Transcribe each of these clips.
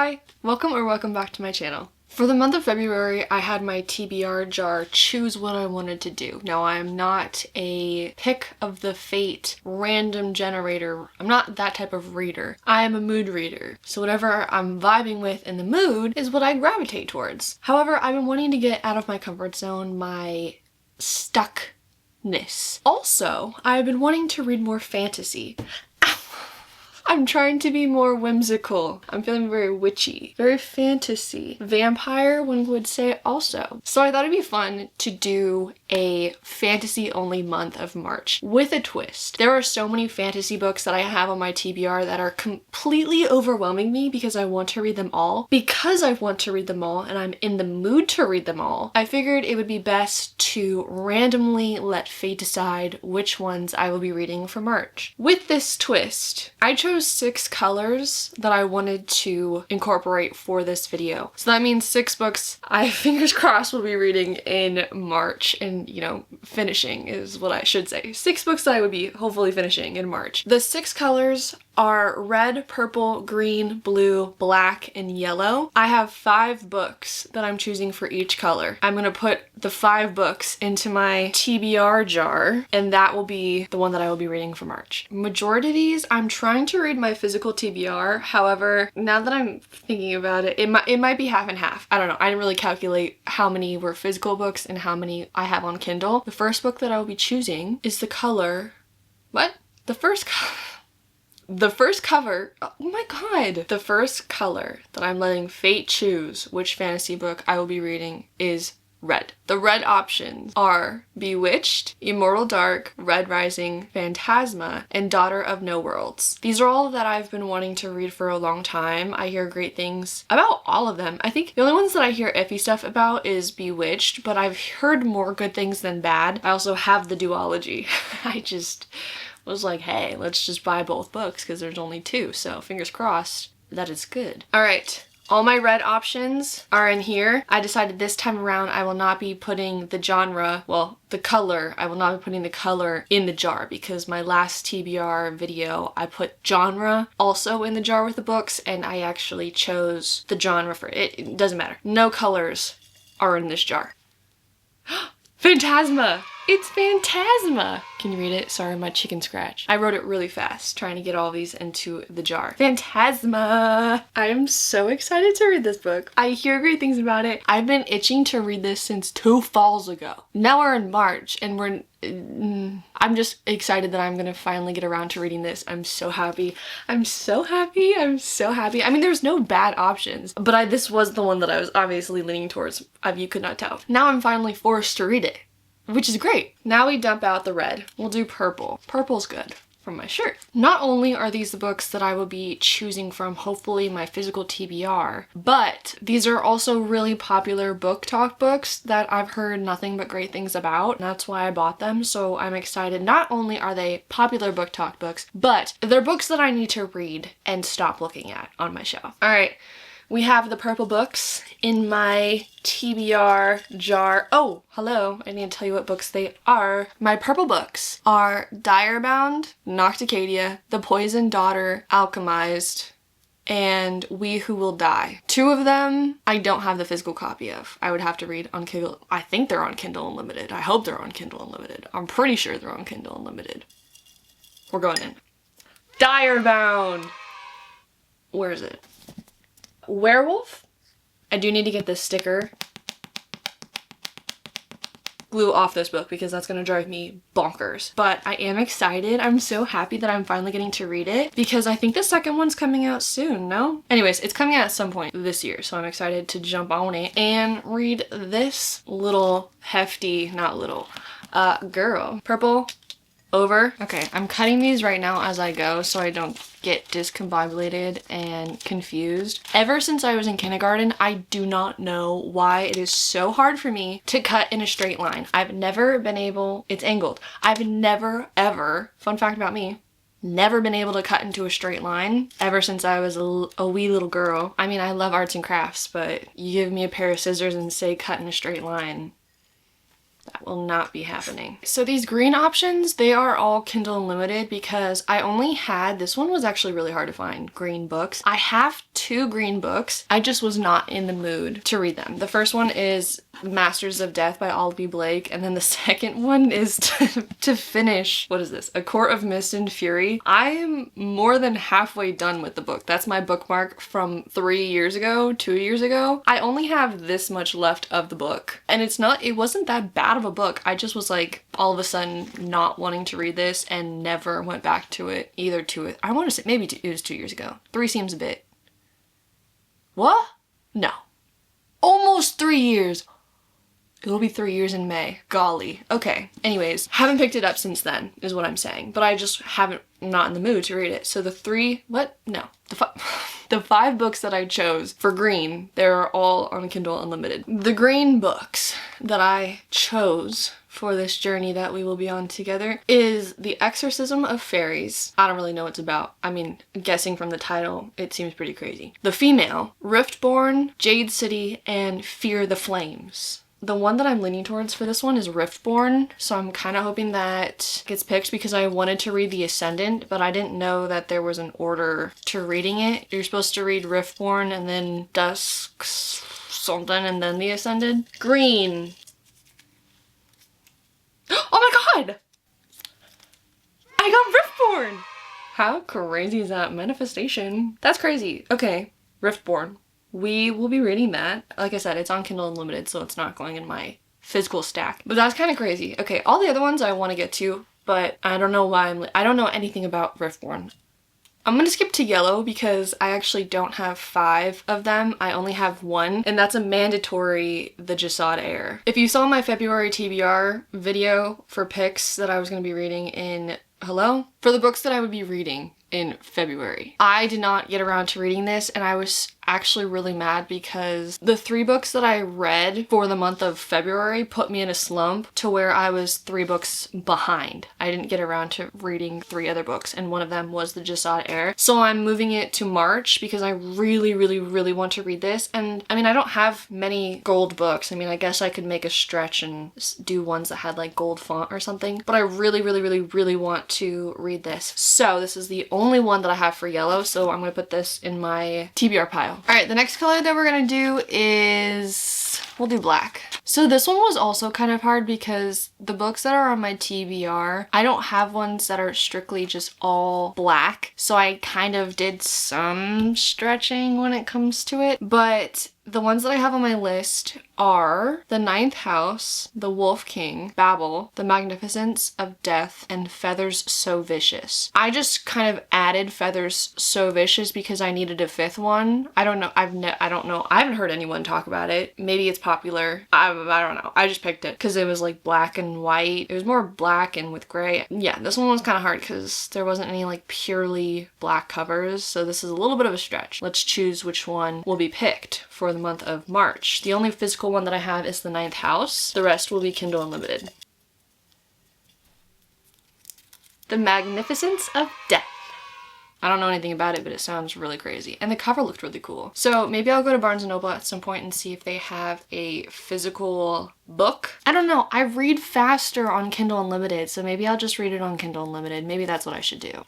Hi! Welcome back to my channel. For the month of February, I had my TBR jar choose what I wanted to do. Now, I am not a pick of the fate random generator. I'm not that type of reader. I am a mood reader. So whatever I'm vibing with in the mood is what I gravitate towards. However, I've been wanting to get out of my comfort zone, my stuckness. Also, I've been wanting to read more fantasy. I'm trying to be more whimsical. I'm feeling very witchy, very fantasy. Vampire, one would say also. So I thought it'd be fun to do a fantasy only month of March with a twist. There are so many fantasy books that I have on my TBR that are completely overwhelming me because I want to read them all. Because I want to read them all and I'm in the mood to read them all, I figured it would be best to randomly let fate decide which ones I will be reading for March. With this twist, I chose 6 colors that I wanted to incorporate for this video. So that means 6 books I, fingers crossed, will be reading in March and, you know, finishing is what I should say. 6 books that I would be hopefully finishing in March. The 6 colors are red, purple, green, blue, black, and yellow. I have 5 books that I'm choosing for each color. I'm gonna put the 5 books into my TBR jar, and that will be the one that I will be reading for March. Majority of these, I'm trying to read my physical TBR. However, now that I'm thinking about it, it might be half and half. I don't know. I didn't really calculate how many were physical books and how many I have on Kindle. The first book that I will be choosing is the color... What? The first cover, oh my god! The first color that I'm letting fate choose which fantasy book I will be reading is red. The red options are Bewitched, Immortal Dark, Red Rising, Phantasma, and Daughter of No Worlds. These are all that I've been wanting to read for a long time. I hear great things about all of them. I think the only ones that I hear iffy stuff about is Bewitched, but I've heard more good things than bad. I also have the duology. I just was like, hey, let's just buy both books because there's only 2, so fingers crossed that is good. All right. All my red options are in here. I decided this time around I will not be putting the genre, well, the color, I will not be putting the color in the jar because my last TBR video I put genre also in the jar with the books and I actually chose the genre for it. It doesn't matter. No colors are in this jar. Phantasma! It's Phantasma! Can you read it? Sorry, my chicken scratch. I wrote it really fast, trying to get all these into the jar. Phantasma! I am so excited to read this book. I hear great things about it. I've been itching to read this since 2 falls ago. Now we're in March, and I'm just excited that I'm gonna finally get around to reading this. I'm so happy. I'm so happy. I'm so happy. I mean, there's no bad options, but this was the one that I was obviously leaning towards, if you could not tell. Now I'm finally forced to read it, which is great. Now we dump out the red. We'll do purple. Purple's good from my shirt. Not only are these the books that I will be choosing from hopefully my physical TBR, but these are also really popular book talk books that I've heard nothing but great things about, and that's why I bought them. So I'm excited. Not only are they popular book talk books, but they're books that I need to read and stop looking at on my shelf. All right. We have the purple books in my TBR jar. Oh, hello. I need to tell you what books they are. My purple books are Direbound, Nocticadia, The Poisoned Daughter, Alchemized, and We Who Will Die. 2 of them I don't have the physical copy of. I would have to read on Kindle. I think they're on Kindle Unlimited. I hope they're on Kindle Unlimited. I'm pretty sure they're on Kindle Unlimited. We're going in. Direbound! Where is it? Werewolf? I do need to get this sticker glue off this book because that's gonna drive me bonkers. But I am excited. I'm so happy that I'm finally getting to read it because I think the second one's coming out soon, no? Anyways, it's coming out at some point this year, so I'm excited to jump on it and read this little hefty, not little, girl. Purple. Over. Okay, I'm cutting these right now as I go so I don't get discombobulated and confused. Ever since I was in kindergarten, I do not know why it is so hard for me to cut in a straight line. I've never been able, it's angled. I've never ever, fun fact about me, never been able to cut into a straight line ever since I was a wee little girl. I mean, I love arts and crafts, but you give me a pair of scissors and say cut in a straight line. That will not be happening. So these green options, they are all Kindle Unlimited because I only had, this one was actually really hard to find, green books. I have 2 green books. I just was not in the mood to read them. The first one is Masters of Death by Albie Blake, and then the second one is to finish, what is this? A Court of Mist and Fury. I am more than halfway done with the book. That's my bookmark from 3 years ago, 2 years ago. I only have this much left of the book, and it wasn't that bad of a book. I just was like all of a sudden not wanting to read this and never went back to it, I want to say maybe it was 2 years ago. 3 seems a bit. What? No. Almost 3 years. It'll be 3 years in May. Golly. Okay. Anyways, haven't picked it up since then, is what I'm saying. But I just not in the mood to read it. So the 5 books that I chose for green, they're all on Kindle Unlimited. The green books that I chose for this journey that we will be on together is The Exorcism of Fairies. I don't really know what it's about. I mean, guessing from the title, it seems pretty crazy. The Female, Riftborn, Jade City, and Fear the Flames. The one that I'm leaning towards for this one is Riftborn, so I'm kind of hoping that gets picked because I wanted to read The Ascendant, but I didn't know that there was an order to reading it. You're supposed to read Riftborn and then Dusk something and then The Ascendant. Green. Oh my god! I got Riftborn! How crazy is that manifestation? That's crazy. Okay, Riftborn. We will be reading that. Like I said, it's on Kindle Unlimited, so it's not going in my physical stack. But that's kind of crazy. Okay, all the other ones I want to get to, but I don't know why I don't know anything about Riftborn. I'm gonna skip to yellow because I actually don't have 5 of them. I only have 1, and that's a mandatory The Jasad Heir. If you saw my February TBR video for picks that I was gonna be reading in for the books that I would be reading in February. I did not get around to reading this, and I was actually really mad because the 3 books that I read for the month of February put me in a slump to where I was 3 books behind. I didn't get around to reading 3 other books, and one of them was The Jasad Heir. So I'm moving it to March because I really, really, really want to read this. And I mean, I don't have many gold books. I mean, I guess I could make a stretch and do ones that had like gold font or something, but I really, really, really, really want to read this. So this is the only one that I have for yellow, so I'm gonna put this in my TBR pile. All right, the next color that we're gonna do is, we'll do black. So this one was also kind of hard because the books that are on my TBR, I don't have ones that are strictly just all black. So I kind of did some stretching when it comes to it, but the ones that I have on my list are The Ninth House, The Wolf King, Babel, The Magnificence of Death, and Feathers So Vicious. I just kind of added Feathers So Vicious because I needed a 5th one. I don't know. I don't know. I haven't heard anyone talk about it. Maybe it's popular. I don't know. I just picked it because it was like black and white. It was more black and with gray. Yeah, this one was kind of hard because there wasn't any like purely black covers. So this is a little bit of a stretch. Let's choose which one will be picked for the month of March. The only physical one that I have is The Ninth House. The rest will be Kindle Unlimited. The Magnificence of Death. I don't know anything about it, but it sounds really crazy. And the cover looked really cool. So maybe I'll go to Barnes & Noble at some point and see if they have a physical book. I don't know. I read faster on Kindle Unlimited, so maybe I'll just read it on Kindle Unlimited. Maybe that's what I should do.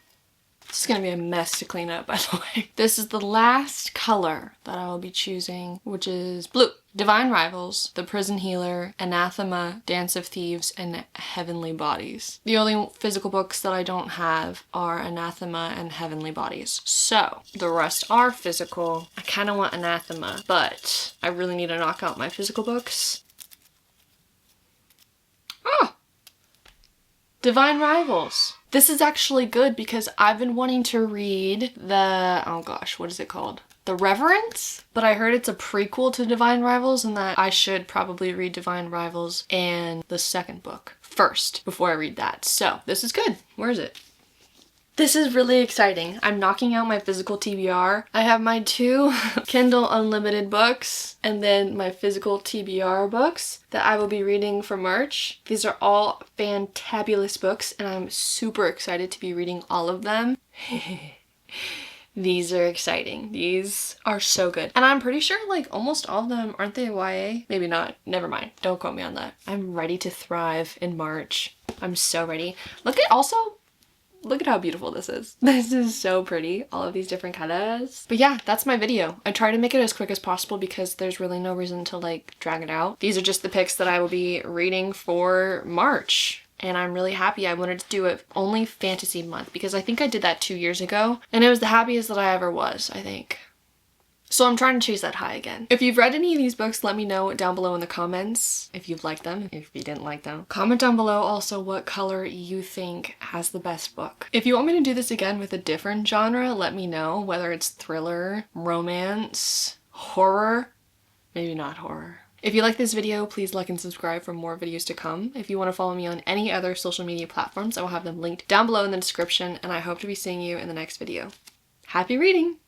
This is gonna be a mess to clean up, by the way. This is the last color that I will be choosing, which is blue. Divine Rivals, The Prison Healer, Anathema, Dance of Thieves, and Heavenly Bodies. The only physical books that I don't have are Anathema and Heavenly Bodies. So, the rest are physical. I kind of want Anathema, but I really need to knock out my physical books. Oh! Divine Rivals. This is actually good because I've been wanting to read the, oh gosh, what is it called? The Reverence? But I heard it's a prequel to Divine Rivals and that I should probably read Divine Rivals and the second book first before I read that. So this is good. Where is it? This is really exciting. I'm knocking out my physical TBR. I have my 2 Kindle Unlimited books and then my physical TBR books that I will be reading for March. These are all fantabulous books and I'm super excited to be reading all of them. These are exciting. These are so good. And I'm pretty sure like almost all of them, aren't they YA? Maybe not. Never mind. Don't quote me on that. I'm ready to thrive in March. I'm so ready. Look at how beautiful this is. This is so pretty. All of these different colors. But yeah, that's my video. I try to make it as quick as possible because there's really no reason to like drag it out. These are just the picks that I will be reading for March. And I'm really happy. I wanted to do it only fantasy month because I think I did that 2 years ago and it was the happiest that I ever was, I think. So I'm trying to chase that high again. If you've read any of these books, let me know down below in the comments if you've liked them, if you didn't like them. Comment down below also what color you think has the best book. If you want me to do this again with a different genre, let me know, whether it's thriller, romance, horror, maybe not horror. If you like this video, please like and subscribe for more videos to come. If you want to follow me on any other social media platforms, I will have them linked down below in the description, and I hope to be seeing you in the next video. Happy reading!